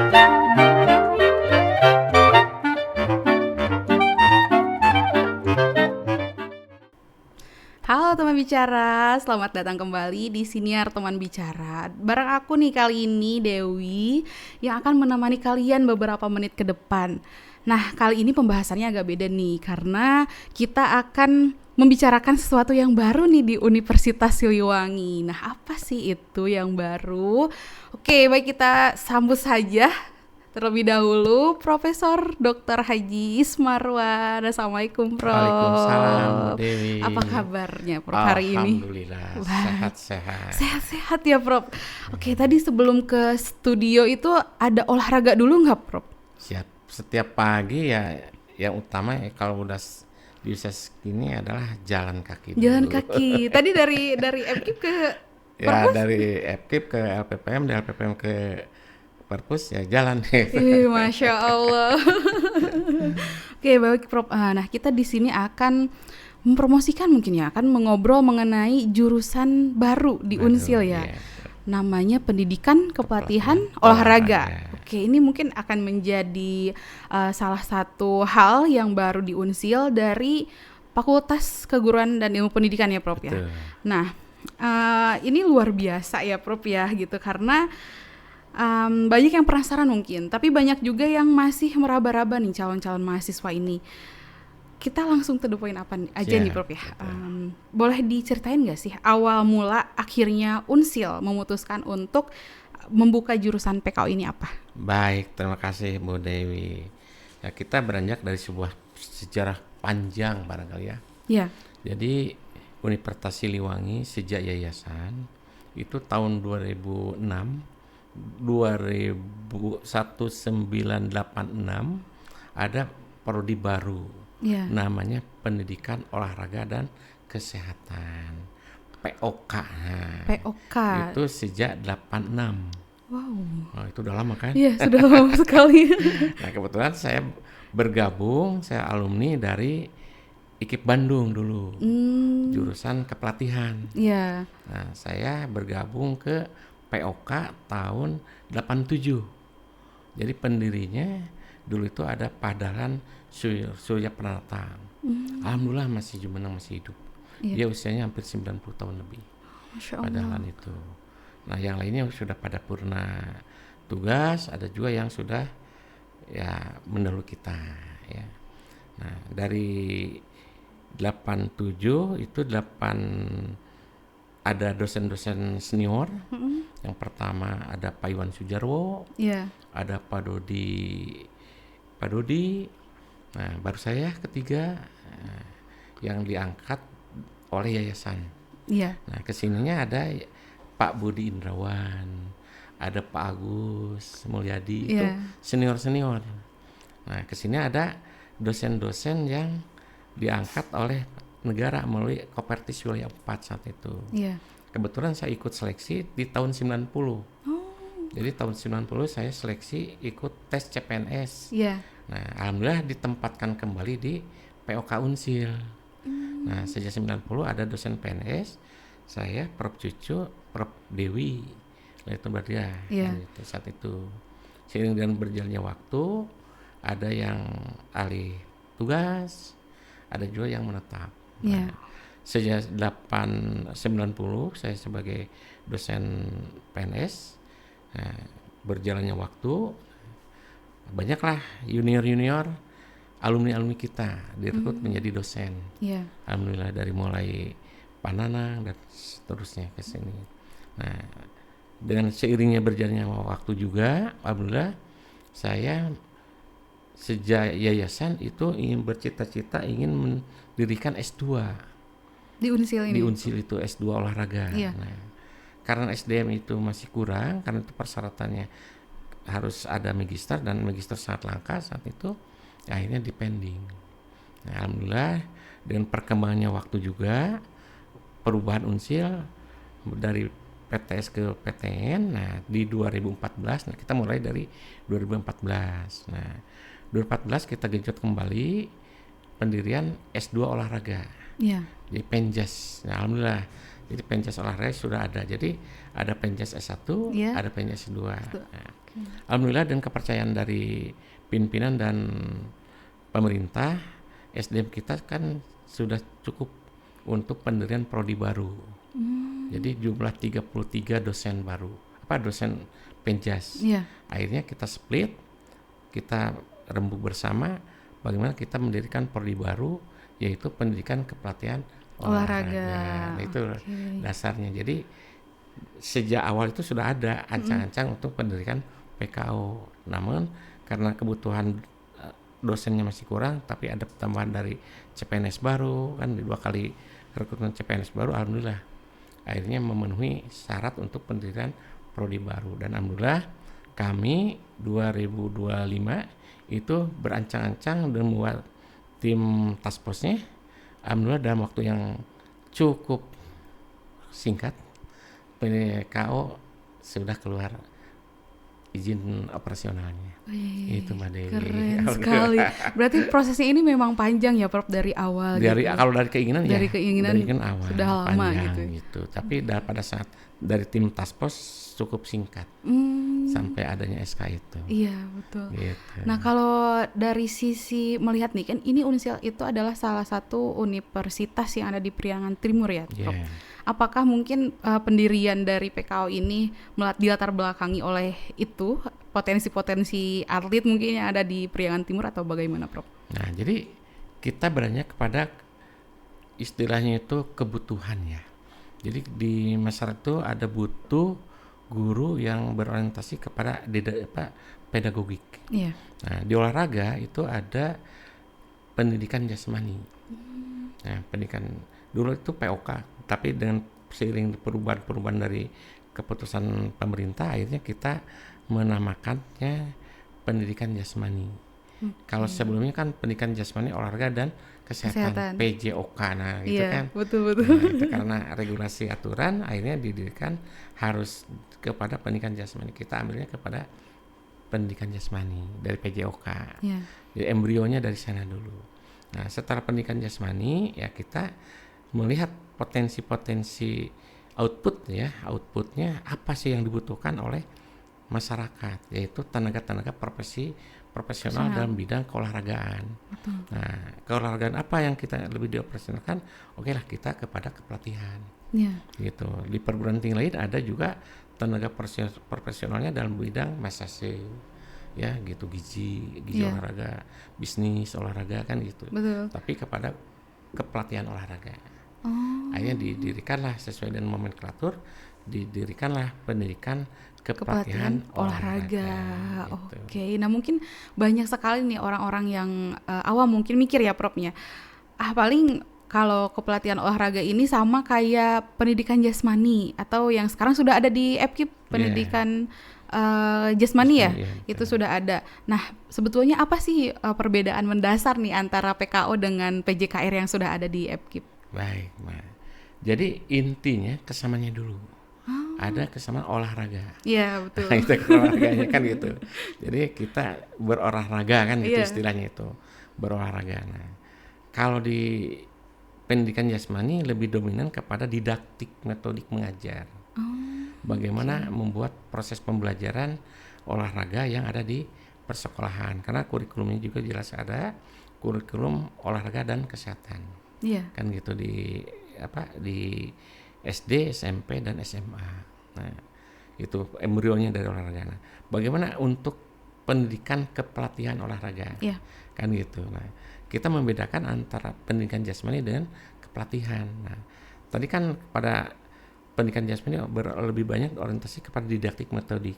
Halo teman bicara, selamat datang kembali di Siniar Teman Bicara. Bareng aku nih kali ini Dewi yang akan menemani kalian beberapa menit ke depan. Nah, kali ini pembahasannya agak beda nih karena kita akan membicarakan sesuatu yang baru nih di Universitas Siliwangi. Nah, apa sih itu yang baru? Oke, baik kita sambut saja terlebih dahulu Profesor Dr. Haji Ismarwan. Assalamualaikum Waalaikumsalam Bu Prof. Dewi. Apa kabarnya Prof hari ini? Alhamdulillah Baik. sehat-sehat. Sehat-sehat ya Prof. Oke, tadi sebelum ke studio itu ada olahraga dulu nggak Prof? Siap. Setiap pagi ya yang utama ya kalau udah di usia segini adalah jalan kaki dulu. Jalan kaki. Tadi dari MKIP ke Ya Perpus? dari FKIP ke LPPM, dari LPPM ke Perpus ya jalan. Masya Allah. Oke, baik Prof. Nah, kita di sini akan mempromosikan mungkin ya, akan mengobrol mengenai jurusan baru di Unsil ya. Iya. Namanya Pendidikan Kepelatihan Kepelatihan Olahraga. Olahraga. Oke, ini mungkin akan menjadi salah satu hal yang baru di Unsil dari Fakultas Keguruan dan Ilmu Pendidikan ya Prof ya. Betul. Nah, ini luar biasa ya Prof ya gitu karena banyak yang penasaran mungkin, tapi banyak juga yang masih meraba-raba nih calon-calon mahasiswa ini. Kita langsung to the point apa aja nih Prof ya. Boleh diceritain nggak sih awal mula akhirnya Unsil memutuskan untuk membuka jurusan PKO ini apa? Baik, terima kasih Bu Dewi. Ya, kita beranjak dari sebuah sejarah panjang barangkali ya. Ya, Jadi Universitas Siliwangi sejak yayasan itu tahun 1986 ada prodi baru ya, namanya Pendidikan Olahraga dan Kesehatan POK. Nah, POK. itu sejak 86. Wow. Oh, itu udah lama kan? Iya, sudah lama sekali. Nah, kebetulan saya bergabung, saya alumni dari IKIP Bandung dulu, jurusan kepelatihan. Iya. Nah, saya bergabung ke POK tahun 87. Jadi pendirinya dulu itu ada Padalan Surya Pranata. Alhamdulillah masih jumeneng, masih hidup. Iya. Dia usianya hampir 90 tahun lebih. Masya Allah. Padalan itu. Nah, yang lainnya sudah pada purna tugas, ada juga yang sudah ya mendahului kita ya. Nah, dari 87 itu 8 ada dosen-dosen senior. Yang pertama ada Pak Iwan Sujarwo, Iya. ada Pak Dodi. Nah, baru saya ketiga yang diangkat oleh yayasan. Iya. Nah, kesininya ada Pak Budi Indrawan, ada Pak Agus Mulyadi, itu Iya. senior-senior. Nah, kesini ada dosen-dosen yang diangkat oleh negara melalui Kopertis Wilayah 4 saat itu. Iya. Kebetulan saya ikut seleksi di tahun 90. Jadi tahun 90 saya seleksi ikut tes CPNS. Iya. Nah, alhamdulillah ditempatkan kembali di POK Unsil. Nah, sejak 90 ada dosen PNS, saya, Prof Cucu, Prof Dewi, itu berdia. Iya. Gitu, saat itu. Seiring dengan berjalannya waktu, ada yang alih tugas, ada juga yang menetap. Iya. Sejak 90 saya sebagai dosen PNS. Nah, berjalannya waktu, banyaklah junior-junior alumni-alumni kita direkrut menjadi dosen. Iya. Alhamdulillah dari mulai Pananang dan seterusnya ke sini. Nah, dengan seiringnya berjalannya waktu juga, alhamdulillah saya sejak yayasan itu ingin bercita-cita ingin mendirikan S2 Di Unsil ini. di Unsil itu S2 olahraga. Iya. Nah, karena SDM itu masih kurang, karena itu persyaratannya harus ada magister dan magister sangat langka saat itu, akhirnya dipending. Nah, alhamdulillah dengan perkembangannya waktu juga, perubahan Unsil dari PTS ke PTN. Nah, di 2014, nah kita mulai dari 2014. Nah, 2014 kita genjot kembali pendirian S2 olahraga. Iya. Jadi Penjas. Nah, alhamdulillah. Jadi Penjas olahraga sudah ada. Jadi ada Penjas S1, Iya. ada Penjas S2. Nah, Alhamdulillah dan kepercayaan dari pimpinan dan pemerintah, SDM kita kan sudah cukup untuk pendirian prodi baru. Jadi jumlah 33 dosen baru, dosen penjas. Iya. Akhirnya kita split, kita rembuk bersama bagaimana kita mendirikan prodi baru, yaitu pendidikan kepelatihan olahraga. Nah, itu dasarnya. Jadi sejak awal itu sudah ada ancang-ancang untuk pendirikan PKO. Namun karena kebutuhan dosennya masih kurang, tapi ada tambahan dari CPNS baru, kan 2 kali rekrutmen CPNS baru, alhamdulillah akhirnya memenuhi syarat untuk pendirian prodi baru. Dan alhamdulillah kami 2025 itu berancang-ancang dan membuat tim task force-nya. Alhamdulillah dalam waktu yang cukup singkat PKO sudah keluar izin operasionalnya. Itu Mbak Dewi. Keren sekali. Berarti prosesnya ini memang panjang ya Prof dari awal gitu. Kalau dari keinginan dari ya keinginan awal sudah lama panjang gitu. Tapi pada saat dari tim task force cukup singkat sampai adanya SK itu. Iya betul. Gitu. Nah kalau dari sisi melihat nih kan ini Unsil itu adalah salah satu universitas yang ada di Priangan Timur ya Prof. Yeah. Apakah mungkin pendirian dari PKO ini dilatar belakangi oleh itu potensi-potensi atlet mungkin yang ada di Priangan Timur atau bagaimana Prof? Nah jadi kita beranjak kepada istilahnya itu kebutuhan ya. Jadi di masyarakat itu ada butuh guru yang berorientasi kepada pedagogik. Iya. Nah di olahraga itu ada pendidikan jasmani. Nah pendidikan dulu itu POK. Tapi dengan seiring perubahan dari keputusan pemerintah, akhirnya kita menamakannya pendidikan jasmani. Kalau sebelumnya kan pendidikan jasmani, olahraga dan kesehatan. PJOK, nah gitu kan. Betul. Nah, itu karena regulasi aturan, akhirnya didirikan harus kepada pendidikan jasmani. Kita ambilnya kepada pendidikan jasmani dari PJOK. Yeah. Jadi embrionya dari sana dulu. Nah setelah pendidikan jasmani, ya kita melihat potensi-potensi outputnya apa sih yang dibutuhkan oleh masyarakat, yaitu tenaga-tenaga profesional dalam bidang keolahragaan. Nah, keolahragaan apa yang kita lebih dioperasionalkan? Oke lah kita kepada kepelatihan. Gitu. Di perguruan tinggi lain ada juga tenaga profesionalnya dalam bidang massase, ya gitu, gizi olahraga, bisnis olahraga kan gitu. Betul. Tapi kepada kepelatihan olahraga. Akhirnya didirikanlah sesuai dengan nomenklatur, didirikanlah pendidikan kepelatihan olahraga. Gitu. Oke. Nah mungkin banyak sekali nih orang-orang yang awam mungkin mikir ya Profnya, paling kalau kepelatihan olahraga ini sama kayak pendidikan jasmani atau yang sekarang sudah ada di EPKIP pendidikan jasmani ya, itu sudah ada. Nah sebetulnya apa sih perbedaan mendasar nih antara PKO dengan PJKR yang sudah ada di EPKIP? Baik. Jadi intinya kesamanya dulu. Ada kesamaan olahraga. Iya betul. Itu olahraganya kan gitu. Jadi kita berolahraga kan gitu istilahnya itu, berolahraga. Nah, kalau di pendidikan jasmani lebih dominan kepada didaktik, metodik mengajar. Bagaimana membuat proses pembelajaran olahraga yang ada di persekolahan. Karena kurikulumnya juga jelas ada kurikulum olahraga dan kesehatan. Kan gitu di SD, SMP dan SMA. Nah, itu embrionya dari olahraga. Nah, bagaimana untuk pendidikan kepelatihan olahraga? Kan gitu. Nah, kita membedakan antara pendidikan jasmani dengan kepelatihan. Nah, tadi kan pada pendidikan jasmani lebih banyak orientasi kepada didaktik metodik.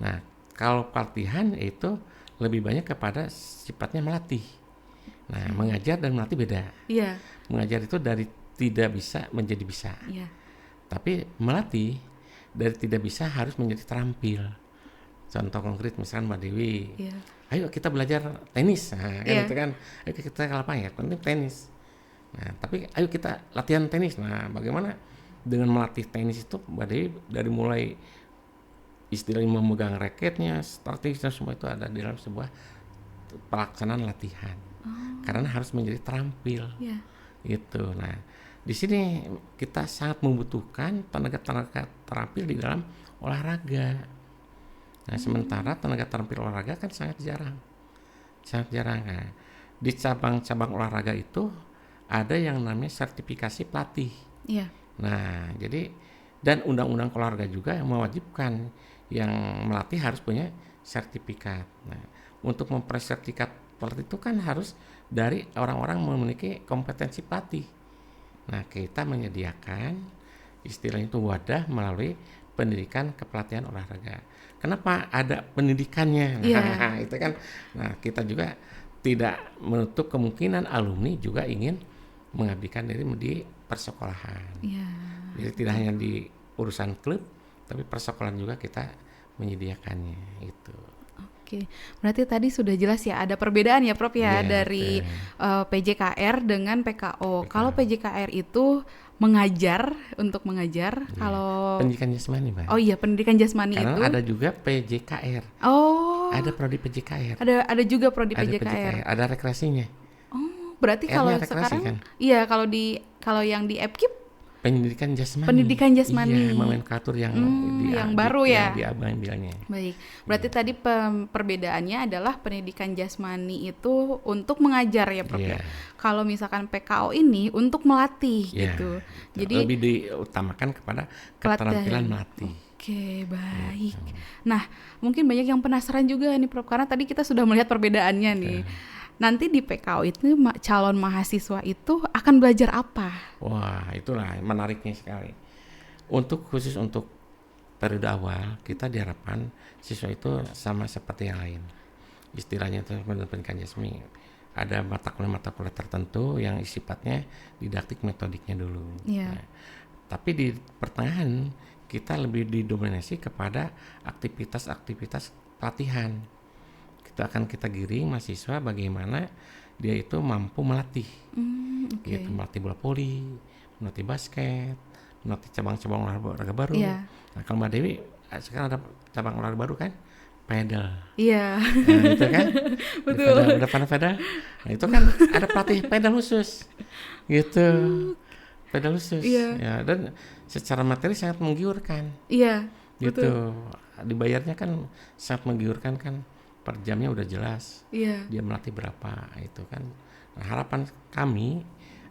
Nah, kalau pelatihan itu lebih banyak kepada sifatnya melatih. Nah, mengajar dan melatih beda. Mengajar itu dari tidak bisa menjadi bisa. Tapi melatih dari tidak bisa harus menjadi terampil. Contoh konkret misalkan Mbak Dewi, ayo kita belajar tenis, nah, kan itu kan, ayo kita apa ya, penting tenis. Nah, tapi ayo kita latihan tenis. Nah, bagaimana dengan melatih tenis itu Mbak Dewi dari mulai istilahnya memegang raketnya, strategisnya semua itu ada di dalam sebuah pelaksanaan latihan. Karena harus menjadi terampil. Gitu. Nah, di sini kita sangat membutuhkan tenaga terampil di dalam olahraga. Nah, sementara tenaga terampil olahraga kan sangat jarang. Nah, di cabang-cabang olahraga itu ada yang namanya sertifikasi pelatih. Iya. Nah, jadi dan undang-undang olahraga juga yang mewajibkan yang melatih harus punya sertifikat. Nah, untuk memperoleh sertifikat pelatih itu kan harus dari orang-orang memiliki kompetensi pelatih. Nah, kita menyediakan istilahnya itu wadah melalui pendidikan kepelatihan olahraga. Kenapa ada pendidikannya? Iya. Nah, itu kan. Nah, kita juga tidak menutup kemungkinan alumni juga ingin mengabdikan diri di persekolahan. Iya. Jadi tidak hanya di urusan klub, tapi persekolahan juga kita menyediakannya itu. Oke, berarti tadi sudah jelas ya ada perbedaan ya Prof ya Iya, dari betul. PJKR dengan PKO. PKO. Kalau PJKR itu mengajar, untuk mengajar. Iya. Kalau Pendidikan jasmani, Mbak. oh iya, pendidikan jasmani Karena itu. ada juga PJKR. Oh, Ada prodi PJKR. ada juga prodi Ada PJKR. ada rekreasinya. Oh, berarti R-nya kalau rekreasi sekarang kan? iya, kalau yang di Epkip Pendidikan jasmani. pendidikan jasmani. Iya, nomenklatur yang yang baru ya. Yang diambilnya. Baik, berarti tadi perbedaannya adalah pendidikan jasmani itu untuk mengajar ya Prof ya. Iya. Kalau misalkan PKO ini untuk melatih Iya. gitu. Jadi Lebih diutamakan kepada keterampilan melatih. Oke, baik. Nah, mungkin banyak yang penasaran juga nih Prof, karena tadi kita sudah melihat perbedaannya nih. Nanti di PKO itu calon mahasiswa itu akan belajar apa? Wah, itulah menariknya sekali. Khusus untuk periode awal, kita diharapkan siswa itu sama seperti yang lain. Istilahnya itu pendidikan jasmani. Ada mata kuliah tertentu yang sifatnya didaktik metodiknya dulu. Iya. Nah, tapi di pertengahan kita lebih didominasi kepada aktivitas-aktivitas pelatihan. Kita giring mahasiswa bagaimana dia itu mampu melatih. Gitu, melatih bola voli, melatih basket, melatih cabang-cabang olahraga baru. Iya. Nah, kalau Mbak Dewi sekarang ada cabang olahraga baru kan? Pedal. Iya. Nah, itu kan? Betul. Udah pernah pedal? Nah, itu kan ada pelatih pedal khusus. Gitu. Pedal khusus. Iya. Ya, dan secara materi sangat menggiurkan. Iya. Gitu. Betul. Dibayarnya kan sangat menggiurkan kan. Per jamnya udah jelas. Iya. Dia melatih berapa itu kan. Nah, harapan kami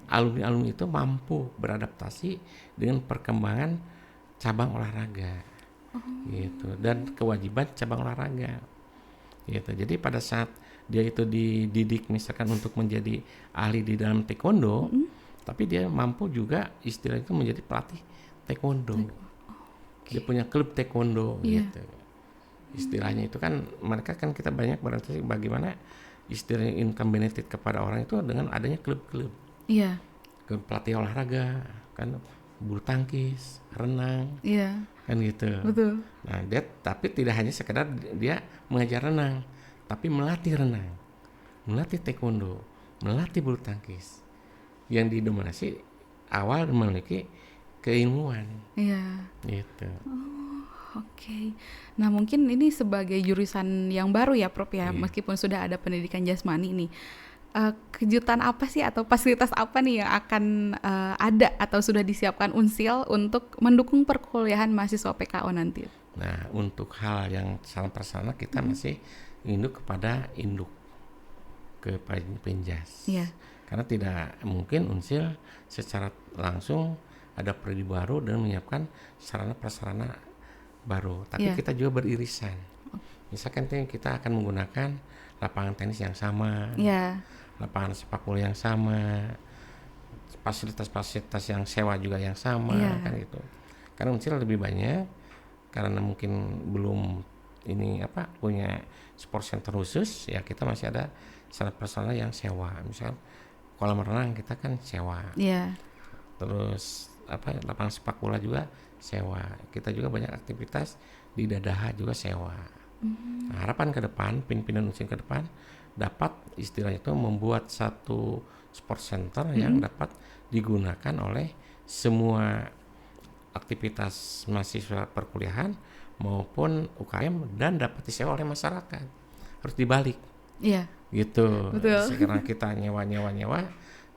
alumni-alumni itu mampu beradaptasi dengan perkembangan cabang olahraga. Gitu, dan kewajiban cabang olahraga. Gitu. Jadi pada saat dia itu dididik misalkan untuk menjadi ahli di dalam taekwondo, tapi dia mampu juga istilah itu menjadi pelatih taekwondo. Dia punya klub taekwondo gitu. Istilahnya itu kan mereka kan kita banyak berarti bagaimana istilah income benefit kepada orang itu dengan adanya klub-klub. Iya. Klub pelatih olahraga kan, bulu tangkis, renang. Iya. Kan gitu. Betul. Nah, dia tapi tidak hanya sekedar dia mengajar renang, tapi melatih renang, melatih taekwondo, melatih bulu tangkis. Yang didominasi awal memiliki keilmuan. Iya. Gitu. Oke. Nah, mungkin ini sebagai jurusan yang baru ya, Prof ya, Iya. meskipun sudah ada pendidikan jasmani nih. Kejutan apa sih atau fasilitas apa nih yang akan ada atau sudah disiapkan Unsil untuk mendukung perkuliahan mahasiswa PKO nanti? Nah, untuk hal yang salah persana kita masih induk kepada ke Penjas. Iya. Karena tidak mungkin Unsil secara langsung ada prodi baru dan menyiapkan sarana prasarana baru, tapi Iya. kita juga beririsan. Misalkan kita akan menggunakan lapangan tenis yang sama, Iya. lapangan sepak bola yang sama, fasilitas-fasilitas yang sewa juga yang sama, Iya. kan gitu. Karena Unsil lebih banyak, karena mungkin belum punya sport center khusus, ya kita masih ada sarana prasarana yang sewa. Misal kolam renang kita kan sewa. Iya. Terus lapangan sepak bola juga sewa. Kita juga banyak aktivitas di Dadaha juga sewa. Nah, harapan ke depan, pimpinan Unsil ke depan dapat istilahnya itu membuat satu sport center yang dapat digunakan oleh semua aktivitas mahasiswa perkuliahan maupun UKM dan dapat disewa oleh masyarakat. Harus dibalik. Iya. Gitu. Betul. Sekarang kita nyewa,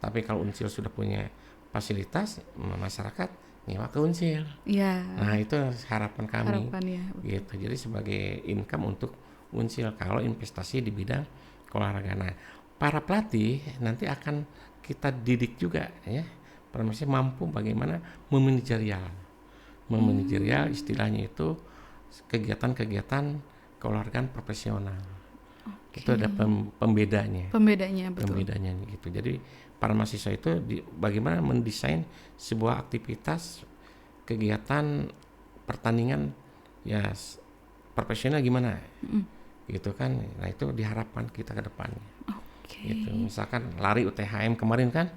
tapi kalau Unsil sudah punya fasilitas, masyarakat nyewa ke Unsil. Iya. Nah itu harapan kami Harapannya. gitu. Jadi sebagai income untuk Unsil kalau investasi di bidang olahraga. Nah para pelatih nanti akan kita didik juga ya, masih mampu bagaimana memanajerial istilahnya itu kegiatan-kegiatan keolahragaan profesional. Itu ada pembedanya Betul. gitu. Jadi para mahasiswa itu bagaimana mendesain sebuah aktivitas kegiatan pertandingan ya profesional gimana gitu kan. Nah itu diharapkan kita ke depannya gitu. Misalkan lari UTHM kemarin kan,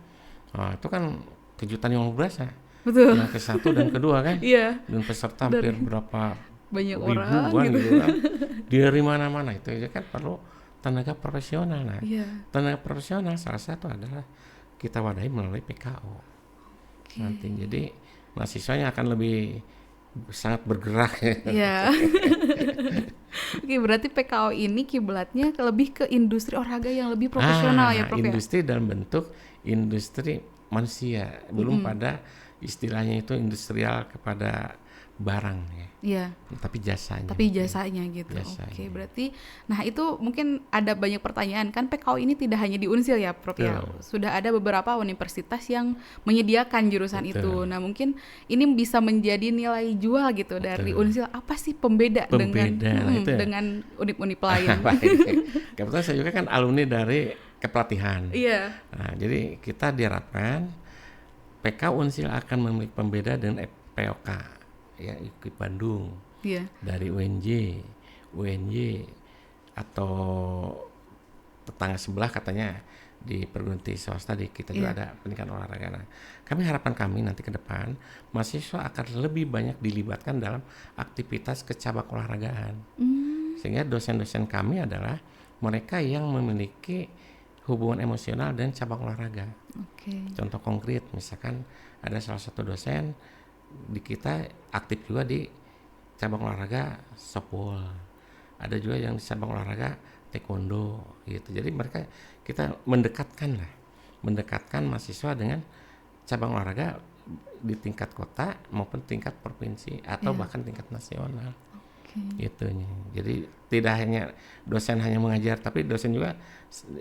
itu kan kejutan yang luar biasa. Betul. Yang ke-1 dan kedua kan, Iya. dan peserta hampir berapa Banyak orang ribuan gitu. gitu kan, dari mana-mana. Itu ya kan perlu tenaga profesional. Nah Iya. tenaga profesional salah satu adalah kita wadahi melalui PKO nanti. Jadi mahasiswanya akan lebih sangat bergerak. Iya. Oke, berarti PKO ini kiblatnya lebih ke industri olahraga yang lebih profesional ya, Prof ya? Industri dalam bentuk industri manusia, belum pada istilahnya itu industrial kepada barang ya. Iya. Tapi jasanya. Tapi jasanya gitu. Jasanya. Oke, berarti nah itu mungkin ada banyak pertanyaan kan, PKO ini tidak hanya di Unsil ya, Prof ya. Sudah ada beberapa universitas yang menyediakan jurusan itu. Nah, mungkin ini bisa menjadi nilai jual gitu dari Unsil. Apa sih pembeda dengan univ-univ lain? Kebetulan saya juga kan alumni dari kepelatihan. Iya. Nah, jadi kita diharapkan PK Unsil akan memiliki pembeda dengan POK ya, IKIP Bandung. Iya. Dari UNJ atau tetangga sebelah katanya di perguruan tinggi swasta di kita juga ada pendidikan olahraga. Nah, harapan kami nanti ke depan mahasiswa akan lebih banyak dilibatkan dalam aktivitas kecabang olahragaan. Sehingga dosen-dosen kami adalah mereka yang memiliki hubungan emosional dan cabang olahraga. Contoh konkret, misalkan ada salah satu dosen di kita aktif juga di cabang olahraga softball, ada juga yang di cabang olahraga taekwondo gitu. Jadi kita mendekatkan mahasiswa dengan cabang olahraga di tingkat kota maupun tingkat provinsi atau bahkan tingkat nasional. Gitu. Jadi tidak hanya dosen hanya mengajar, tapi dosen juga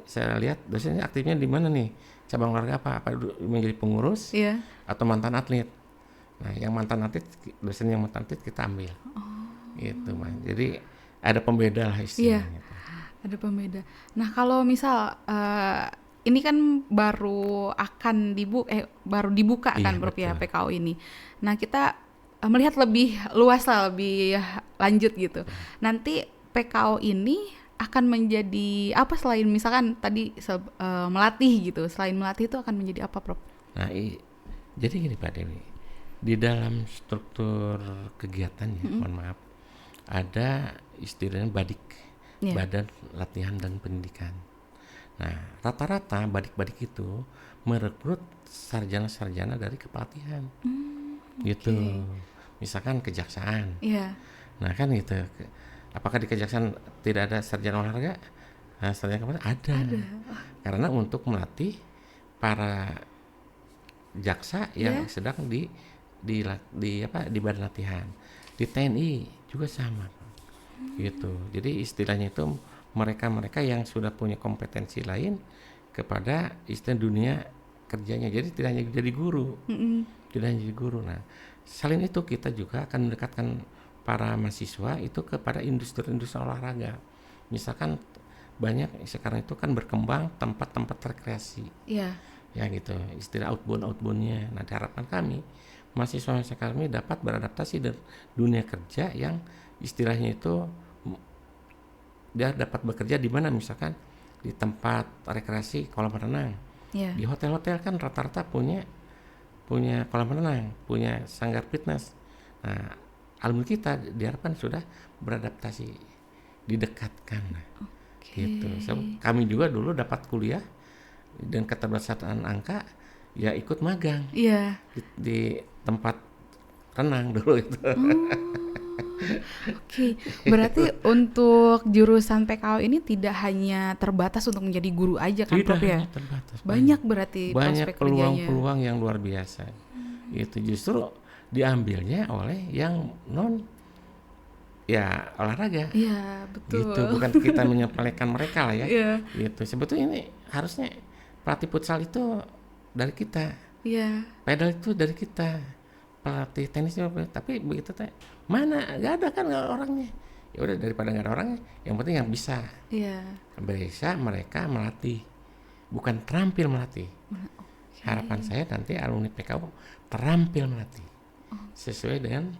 saya lihat dosennya aktifnya di mana nih, cabang olahraga apa menjadi pengurus atau mantan atlet. Nah, yang mantan atlet, dosen yang mantan atlet kita ambil. Gitu, Mas. Jadi ada pembeda lah istilahnya. Ada pembeda. Nah, kalau misal ini kan baru dibuka kan, Prof ya, PKO ini. Nah, kita melihat lebih luas lah, lebih lanjut gitu. Nanti PKO ini akan menjadi apa selain misalkan tadi melatih gitu. Selain melatih itu akan menjadi apa, Prof? Nah, jadi gini Pak Dewi. Di dalam struktur kegiatannya, mohon maaf, ada istilahnya BADIK, Badan Latihan dan Pendidikan. Nah, rata-rata BADIK itu merekrut sarjana-sarjana dari kepelatihan, gitu. Misalkan kejaksaan. Nah kan gitu. Apakah di kejaksaan tidak ada sarjana olahraga? Nah, sarjana kepelatihan ada. Karena untuk melatih para jaksa yang sedang di badan latihan. Di TNI juga sama gitu. Jadi istilahnya itu mereka yang sudah punya kompetensi lain kepada istilah dunia kerjanya. Jadi tidak hanya jadi guru, Nah, selain itu kita juga akan mendekatkan para mahasiswa itu kepada industri-industri olahraga. Misalkan banyak sekarang itu kan berkembang tempat-tempat rekreasi. Ya gitu, istilah outbound-nya. Nah, harapan kami mahasiswa kami dapat beradaptasi dengan dunia kerja yang istilahnya itu dia dapat bekerja di mana, misalkan di tempat rekreasi kolam renang. Di hotel-hotel kan rata-rata punya kolam renang, punya sanggar fitness. Nah, alumni kita diharapkan sudah beradaptasi, didekatkan. Gitu. So, kami juga dulu dapat kuliah dan keterbatasan angka ya ikut magang di tempat renang dulu itu. Berarti untuk jurusan PKO ini tidak hanya terbatas untuk menjadi guru aja kan, Prof ya? Terbatas. Banyak berarti banyak prospek kerjanya. peluang-peluang yang luar biasa. Itu justru diambilnya oleh yang non ya olahraga. Iya, Gitu, betul. bukan kita menyepelekan mereka lah ya. Iya, Gitu. Sebetulnya ini harusnya pelatih futsal itu dari kita, iya, pedal itu dari kita, pelatih tenisnya, tapi begitu teh mana nggak ada kan nggak orangnya. Ya udah daripada nggak ada orangnya, yang penting yang bisa iya. mereka melatih, bukan terampil melatih. Harapan Oke. saya nanti alumni PKU terampil melatih sesuai dengan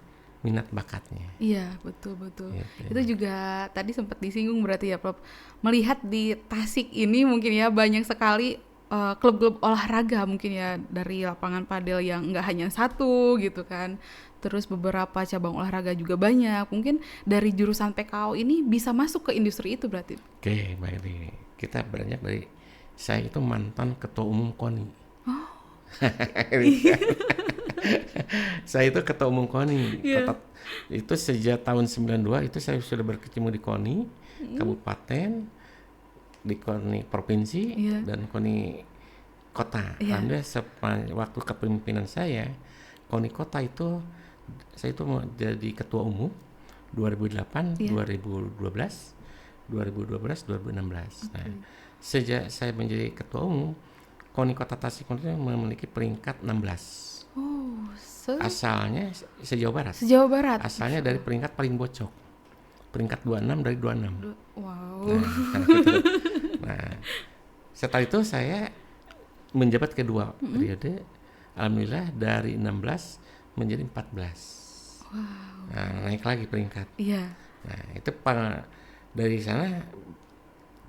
minat bakatnya. Iya, betul betul. Gitu. Itu juga tadi sempat disinggung berarti ya, Prof. Melihat di Tasik ini mungkin ya banyak sekali klub-klub olahraga mungkin ya dari lapangan padel yang nggak hanya satu gitu kan. Terus beberapa cabang olahraga juga banyak. Mungkin dari jurusan PKO ini bisa masuk ke industri itu berarti. Oke, baik nih. Kita beranjak dari saya itu mantan ketua umum KONI. Saya itu ketua umum KONI. Iya. Itu sejak tahun 92 itu saya sudah berkecimpung di KONI kabupaten, di KONI provinsi Iya. dan KONI kota. Iya. Alhamdulillah waktu kepemimpinan saya KONI kota itu saya itu jadi ketua umum 2008, Iya. 2012, 2012, 2016. Nah, sejak saya menjadi ketua umum, KONI Kota Tasikmalaya memiliki peringkat 16. Oh, Asalnya se-Jawa Barat. sejauh barat. Asalnya dari peringkat paling bocok. Peringkat 26 dari 26. Wow. Nah, gitu. Nah, setelah itu saya menjabat kedua periode. Alhamdulillah dari 16 menjadi 14. Nah, naik lagi peringkat. Iya. Nah, itu dari sana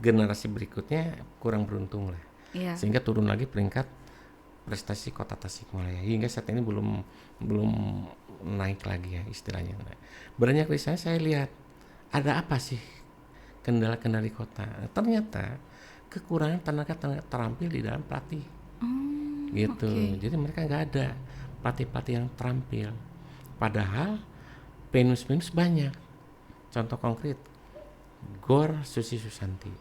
generasi berikutnya kurang beruntung lah. Iya. Sehingga turun lagi peringkat prestasi Kota Tasikmalaya. Hingga saat ini belum naik lagi ya istilahnya. Nah, beranjak dari sana saya lihat ada apa sih kendala-kendala di kota. Ternyata kekurangan tenaga terampil di dalam pelatih. Gitu. Oke. Jadi mereka nggak ada pelatih-pelatih yang terampil. Padahal penus-penus banyak. Contoh konkret, Gor Susi Susanti,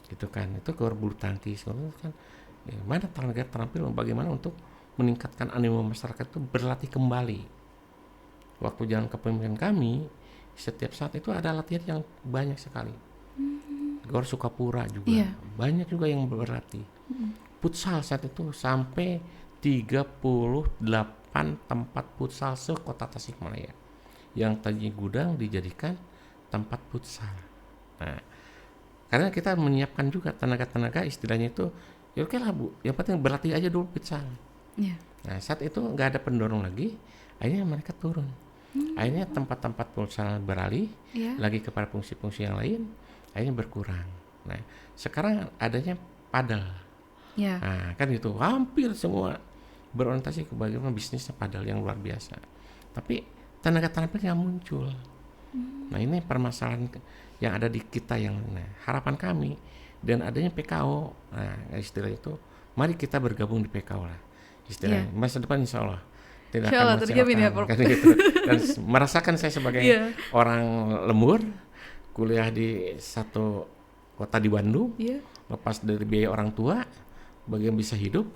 gitu kan, itu Gor bulu tangkis, kan, ya, mana tenaga terampil, bagaimana untuk meningkatkan animo masyarakat itu berlatih kembali. Waktu jalan kepemimpinan kami, setiap saat itu ada latihan yang banyak sekali. Gor Sukapura juga, Iya. banyak juga yang berlatih. Futsal saat itu sampai 38 tempat futsal se-Kota Tasikmalaya. Yang tadinya gudang dijadikan tempat futsal. Nah, karena kita menyiapkan juga tenaga-tenaga istilahnya itu, ya oke lah Bu, yang penting berlatih aja dulu futsal. Iya. Nah, saat itu nggak ada pendorong lagi, akhirnya mereka turun. Akhirnya tempat-tempat futsal beralih Iya. lagi kepada fungsi-fungsi yang lain, akhirnya berkurang. Nah, sekarang adanya padel. Iya. Nah, kan gitu, hampir semua berorientasi ke bagaimana bisnisnya padel yang luar biasa. Tapi tenaga terampil yang muncul. Nah, ini permasalahan yang ada di kita yang harapan kami dan adanya PKO. Nah, istilah itu, mari kita bergabung di PKO lah. Istilahnya, masa depan insya Allah tidak Insya Allah akan terjamin ya, mengecewakan. Prof. Kan gitu. Dan merasakan saya sebagai Iya. orang lembur, kuliah di satu kota di Bandung, Iya. lepas dari biaya orang tua, bagaimana bisa hidup,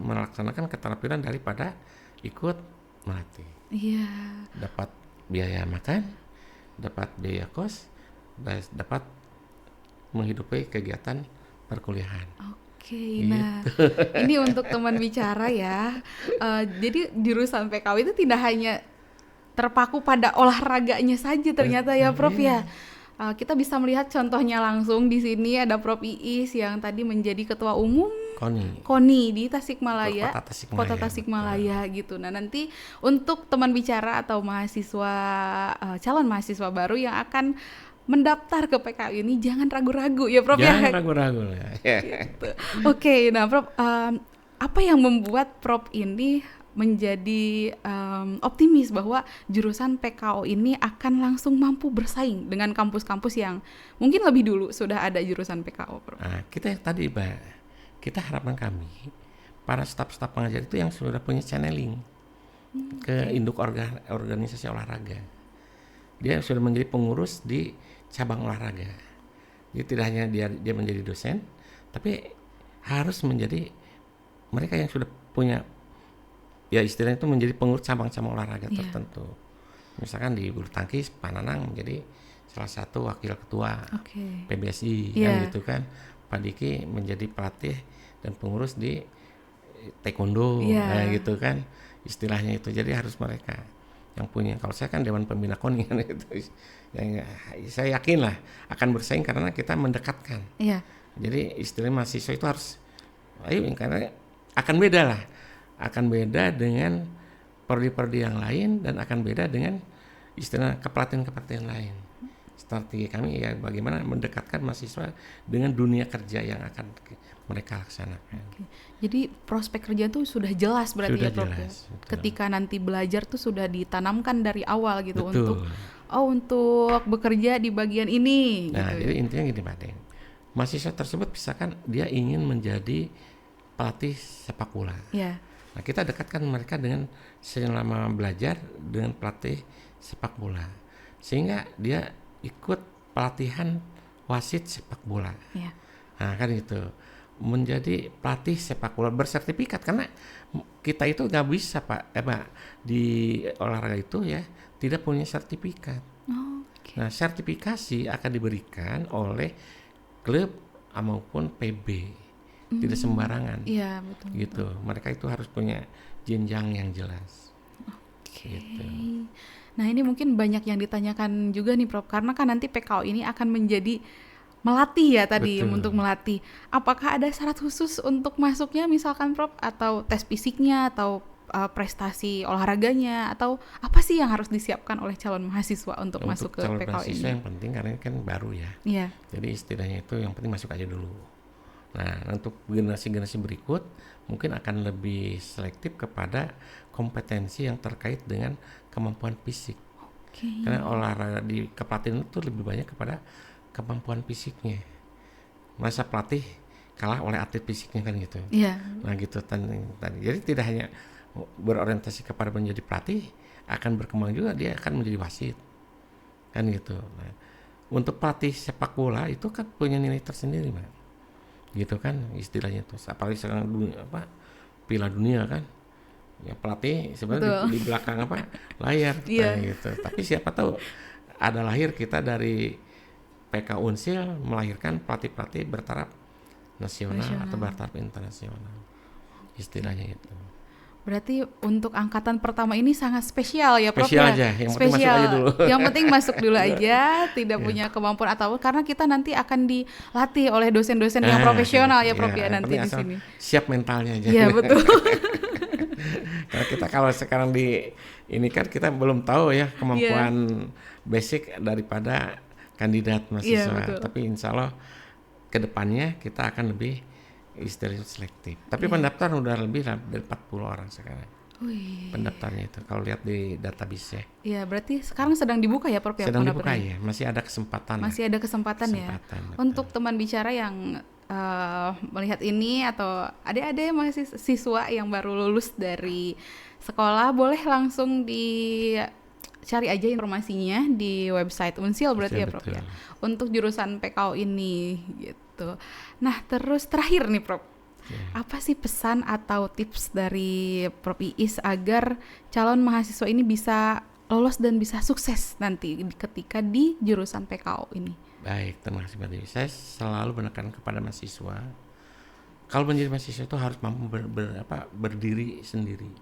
melaksanakan keterampilan daripada ikut melatih. Iya. Dapat biaya makan, dapat biaya kos, dapat menghidupi kegiatan perkuliahan. Oke, nah ini untuk teman bicara ya. Jadi jurusan PKW itu tidak hanya terpaku pada olahraganya saja ternyata ya, Prof ya. Kita bisa melihat contohnya langsung di sini ada Prof Iis yang tadi menjadi ketua umum KONI di Tasikmalaya, Kota Tasikmalaya gitu. Nah, nanti untuk teman bicara atau mahasiswa calon mahasiswa baru yang akan mendaftar ke PKU ini jangan ragu-ragu ya, Prof. Jangan ya. ragu-ragu ya. Gitu. Oke, nah Prof, apa yang membuat Prof ini menjadi optimis bahwa jurusan PKO ini akan langsung mampu bersaing dengan kampus-kampus yang mungkin lebih dulu sudah ada jurusan PKO, Prof? Nah, kita harapan kami para staf-staf pengajar itu yang sudah punya channeling ke induk organisasi olahraga. Dia sudah menjadi pengurus di cabang olahraga. Jadi tidak hanya dia menjadi dosen, tapi harus menjadi mereka yang sudah punya ya istilahnya itu menjadi pengurus cabang-cabang olahraga Iya. tertentu. Misalkan di bulu tangkis Pak Nanang menjadi salah satu wakil ketua Oke. PBSI kan Iya. gitu kan. Pak Diki menjadi pelatih dan pengurus di taekwondo Iya. gitu kan istilahnya itu. Jadi harus mereka yang punya. Kalau saya kan Dewan Pembina KONI kan itu. Yang saya yakin lah akan bersaing karena kita mendekatkan. Iya. Jadi istilah mahasiswa itu harus karena akan beda lah. Akan beda dengan prodi-prodi yang lain dan akan beda dengan istilah kepelatihan-kepelatihan lain. Strategi kami ya bagaimana mendekatkan mahasiswa dengan dunia kerja yang akan mereka laksanakan. Oke. Jadi prospek kerja tuh sudah jelas berarti Sudah ya Prof ya. jelas, betul. Ketika nanti belajar tuh sudah ditanamkan dari awal gitu Betul. untuk bekerja di bagian ini Nah, gitu. jadi intinya gini Pak Den. Mahasiswa tersebut misalkan dia ingin menjadi pelatih sepak bola. Ya. Nah, kita dekatkan mereka dengan selama belajar dengan pelatih sepak bola. Sehingga dia ikut pelatihan wasit sepak bola. Ya. Nah, kan gitu. Menjadi pelatih sepak bola bersertifikat karena kita itu nggak bisa Pak, di olahraga itu ya tidak punya sertifikat. Oh, oke. Nah, sertifikasi akan diberikan oleh klub maupun PB. Tidak sembarangan. Iya, betul. Gitu. Mereka itu harus punya jenjang yang jelas. Oke. Gitu. Nah, ini mungkin banyak yang ditanyakan juga nih Prof, karena kan nanti PKO ini akan menjadi melatih ya tadi. Betul. Untuk melatih. Apakah ada syarat khusus untuk masuknya misalkan Prof, atau tes fisiknya atau prestasi olahraganya, atau apa sih yang harus disiapkan oleh calon mahasiswa untuk masuk ke calon PKO mahasiswa ini? yang penting karena ini kan baru ya. Iya. Jadi istilahnya itu yang penting masuk aja dulu. Nah, untuk generasi-generasi berikut mungkin akan lebih selektif kepada kompetensi yang terkait dengan kemampuan fisik. Oke. Karena olahraga di kepelatihan itu lebih banyak kepada kemampuan fisiknya. Masa pelatih kalah oleh atlet fisiknya kan gitu. Iya. Nah gitu tadi. Jadi tidak hanya berorientasi kepada menjadi pelatih, akan berkembang juga dia akan menjadi wasit. Kan gitu. Nah, untuk pelatih sepak bola itu kan punya nilai tersendiri, Mbak. Gitu kan istilahnya tuh. Apalagi sekarang Piala Dunia kan. Ya pelatih sebenarnya di belakang layar Iya. gitu. Tapi siapa tahu ada lahir kita dari PK Unsil melahirkan pelatih-pelatih bertaraf nasional atau bertaraf internasional. Istilahnya itu. Berarti untuk angkatan pertama ini sangat spesial ya Prof Spesial ya? aja, yang penting masuk aja dulu. Yang penting masuk dulu aja, tidak punya kemampuan atau karena kita nanti akan dilatih oleh dosen-dosen yang profesional ya Prof ya nanti di sini. Siap mentalnya aja. Iya betul. Karena kita kalau sekarang ini kan kita belum tahu ya kemampuan basic daripada kandidat mahasiswa. Tapi insya Allah kedepannya kita akan lebih istilahnya selektif. Tapi pendaftar udah lebih dari 40 orang sekarang. Wih. Pendaftarnya itu kalau lihat di database ya. Iya, berarti sekarang sedang dibuka ya Prof ya? Sedang dibuka ya, masih ada kesempatan. Masih ada kesempatan ya. Untuk teman bicara yang melihat ini atau adik-adik mahasiswa yang baru lulus dari sekolah, boleh langsung cari aja informasinya di website Unsil berarti ya Prof ya. Untuk jurusan PKO ini gitu. Nah, terus terakhir nih Prof. Apa sih pesan atau tips dari Prof Iis agar calon mahasiswa ini bisa lolos dan bisa sukses nanti ketika di jurusan PKO ini? Baik, terima kasih Mbak Dewi. Saya selalu menekan kepada mahasiswa, kalau menjadi mahasiswa itu harus mampu berdiri sendiri.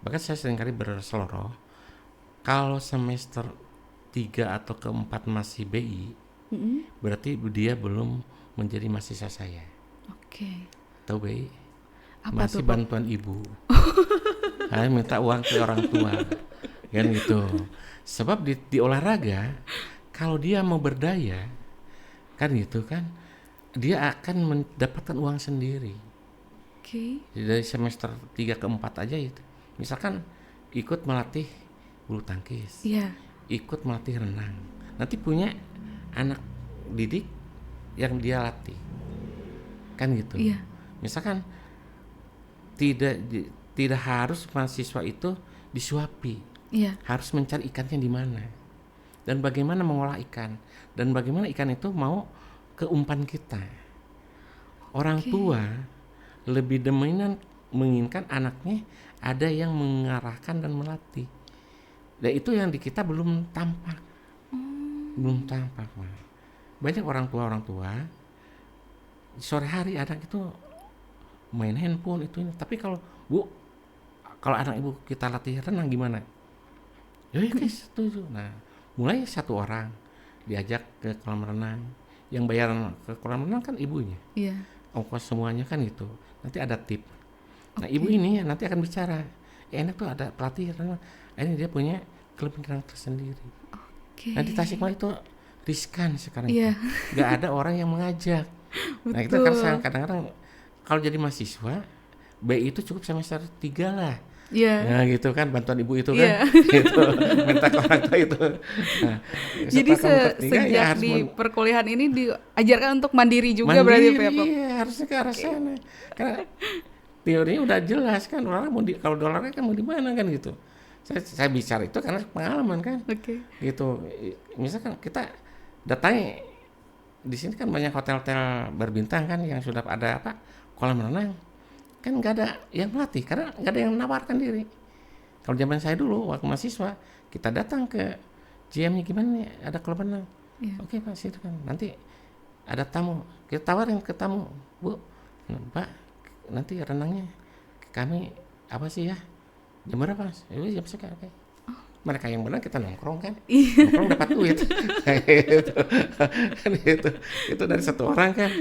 Bahkan saya seringkali berseloroh, kalau semester 3 atau ke-4 masih BI, berarti dia belum menjadi mahasiswa saya. Oke. Tahu BI? Apa masih tuh, bantuan ibu. Saya minta uang ke orang tua. Kan gitu. Sebab di olahraga, kalau dia mau berdaya, kan gitu kan, dia akan mendapatkan uang sendiri. Oke. Jadi dari semester 3 ke 4 aja itu. Misalkan ikut melatih bulu tangkis. Iya. Ikut melatih renang. Nanti punya anak didik yang dia latih. Kan gitu. Iya. Misalkan tidak harus mahasiswa itu disuapi. Iya. Harus mencari ikannya di mana dan bagaimana mengolah ikan dan bagaimana ikan itu mau ke umpan kita. Orang tua lebih dominan menginginkan anaknya ada yang mengarahkan dan melatih. Dan itu yang di kita belum tampak. Belum tampak, Ma. Banyak orang tua sore hari anak itu main handphone itu ini. Tapi kalau anak ibu kita latih renang gimana? Ya guys, setuju. Nah, mulai satu orang diajak ke kolam renang. Yang bayar ke kolam renang kan ibunya. Iya. Ongkos semuanya kan itu. Nanti ada tip. Nah, Oke. ibu ini nanti akan bicara. Enak tuh ada pelatih renang. Ini dia punya klub renang tersendiri. Oke. Nah, di Tasikmalaya itu riskan sekarang Iya. itu. Gak ada orang yang mengajak. Nah, itu kan kadang-kadang kalau jadi mahasiswa BI itu cukup semester 3 lah. Iya. Nah gitu kan, bantuan ibu itu Iya. kan gitu, minta ke orang tua itu. Nah, Jadi setelah kamu ketiga, ya sejak harus di perkuliahan ini diajarkan untuk mandiri juga berarti mandiri, ya, Prof? iya, harusnya ke arah sana. Karena teorinya udah jelas kan, orang kalau dolarnya kan mau di mana kan gitu. Saya bicara itu karena pengalaman kan. Oke. Gitu. Misalkan kita datangi di sini kan banyak hotel-hotel berbintang kan yang sudah ada kolam renang. Kan nggak ada yang melatih karena nggak ada yang menawarkan diri. Kalau zaman saya dulu waktu mahasiswa kita datang ke GM-nya, gimana nih ada kolam renang? Iya. Oke Pak, situ kan nanti ada tamu, kita tawarin ke tamu, Bu, Pak nanti renangnya kami apa sih ya, jam berapa Mas? Jam sekian. Oke. Mereka yang benar kita nongkrong kan, nongkrong dapat duit. Gitu. Kan itu dari satu orang kan,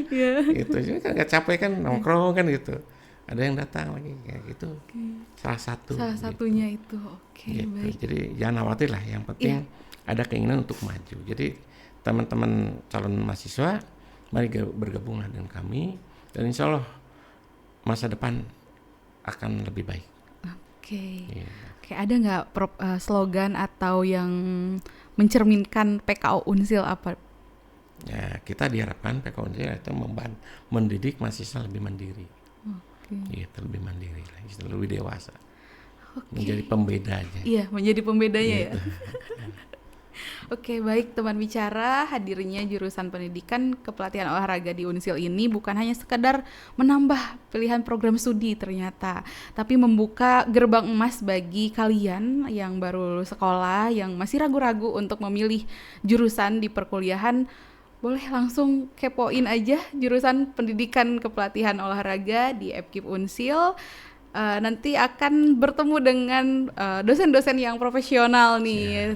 itu jadi kan nggak capek kan nongkrong kan gitu. Ada yang datang lagi kayak gitu. Salah Satunya itu. Oke, gitu. baik. Jadi jangan khawatir lah, yang penting ada keinginan untuk maju. Jadi teman-teman calon mahasiswa, mari bergabunglah dengan kami dan insya Allah masa depan akan lebih baik. Oke. Iya. Oke, ada nggak slogan atau yang mencerminkan PKO Unsil apa? Ya, kita diharapkan PKO Unsil itu mendidik mahasiswa lebih mandiri. Gitu, lebih mandiri lah, lebih dewasa. Menjadi pembedanya. Iya, menjadi pembedanya Gitu. ya. Oke, baik teman bicara, hadirnya jurusan pendidikan kepelatihan olahraga di Unsil ini bukan hanya sekedar menambah pilihan program studi ternyata, tapi membuka gerbang emas bagi kalian yang baru lulus sekolah, yang masih ragu-ragu untuk memilih jurusan di perkuliahan. Boleh langsung kepoin aja jurusan pendidikan kepelatihan olahraga di FKIP Unsil. Nanti akan bertemu dengan dosen-dosen yang profesional nih,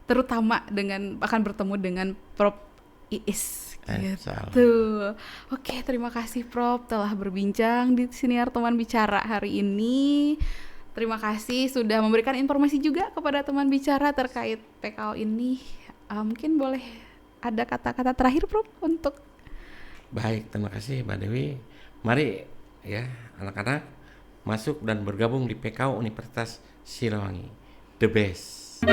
terutama akan bertemu dengan Prof. Iis gitu. Oke, terima kasih Prof telah berbincang di Siniar Teman Bicara hari ini. Terima kasih sudah memberikan informasi juga kepada teman bicara terkait PKO ini. Mungkin boleh ada kata-kata terakhir Prof untuk. Baik, terima kasih Mbak Dewi. Mari ya anak-anak masuk dan bergabung di PKO Universitas Siliwangi. The best.